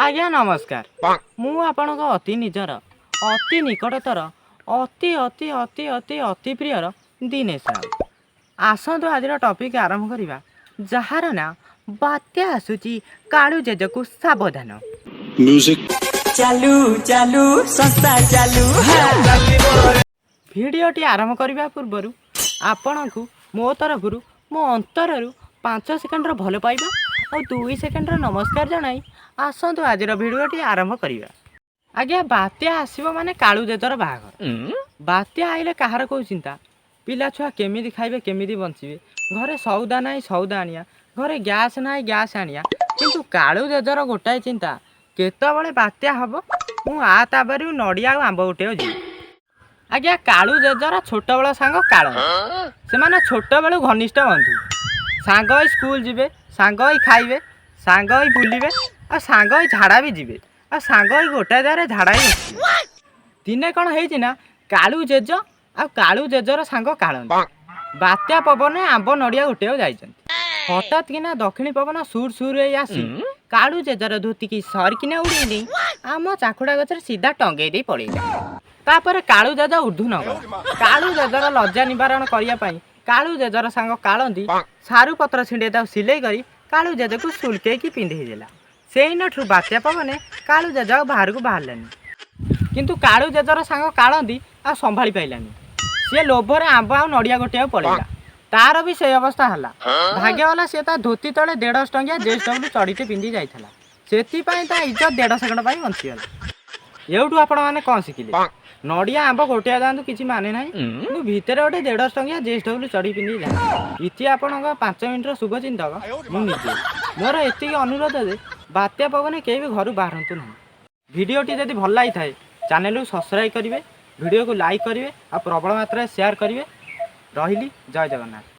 आज्ञा नमस्कार मु आपणक अति निजर अति निकटतर अति अति अति अति अति प्रियर दिनेश राउत आसतु आज टॉपिक आरंभ करवा जार ना बात्या आसुची कालू जेज को सावधान म्यूजिक चालू चालू संस्था चालू भिडियोटी आरंभ करने पूर्व आपण को मो तरफ मो अंतर 5 सेकेंड भल पाइबा और 2 सेकेंड नमस्कार जनाई आसतु आज भिडियोटी आरंभ करवा। आज्ञा बात्या आसव माने कालू जेजर बाहाघर बात्या आइले कहार को चिंता पिला छुआ केमिति खाइबे केमिति बंचिबे घरे सौदा नाई सौदा आनिया घरे गैस नाई गैस आनिया किंतु कालू जेजर गोटाए चिंता केतबळे बात्या हबो मु आ ताबरु नडिया आंब उठेओ जी। आज्ञा कालू जेजर छोट बेଳ सांग काळ से माने छोट बेଳु घनिष्ठ बंधु सांग स्कूल जिबे सांग खाइबे सांग बुलिबे आ सांग झाड़ा भी जिबे आ सांग गोटा दारे झाड़ा ही दिने कौन है ना कालू जेज आ कालू जेजर सांग काल बात्या पवन आंब नड़िया उठे जाइछन हठात किना दक्षिणी पवन सुर सुर आसी कालू जेजर धोती की सरकिना उड़ी नहीं आम चाखुड़ा गचर सीधा टंगे दे पड़े तापर कालू जेज उर्धु नगला कालू जेजर लज्जा निवारण करने कालू जेजर सांग कालंदी सारू पत्र छिंडे सिलाई करी कालू जेज को सुलके की पिंधे देला से नठू बात्या पवने कालू जेज बाहर को बाहरलानी किंतु कालू जेजर सांग कालंदी आ संभाली पाइलानी सी लोभरे आंब आ नड़िया गोटे पड़ेगा तार भी से अवस्था है भाग्यवाला सी धोती तले 150 टंकिया जेएसडब्ल्यू चढ़ीटे पिंधि जाइला से इज्जत 1.5 सेकेंड बंचीगला एवठू आपण मैंने कौन शिखिले नड़िया आंब गोटिया जातु किसी माने ना भितर गोटे 150 टंकिया जेएसडब्ल्यू चढ़ी पिंधि जाए इति आपण 5 मिनिटर शुभचिंतक मुझे मोर एति अनुरोध जे बात्या पवन के भी घर बाहरतु ना भिडियोटी जदि भल लगी थाए चैनल को सब्सक्राइब करेंगे वीडियो को लाइक करेंगे और प्रबल मात्रा शेयर करेंगे रही जय जगन्नाथ।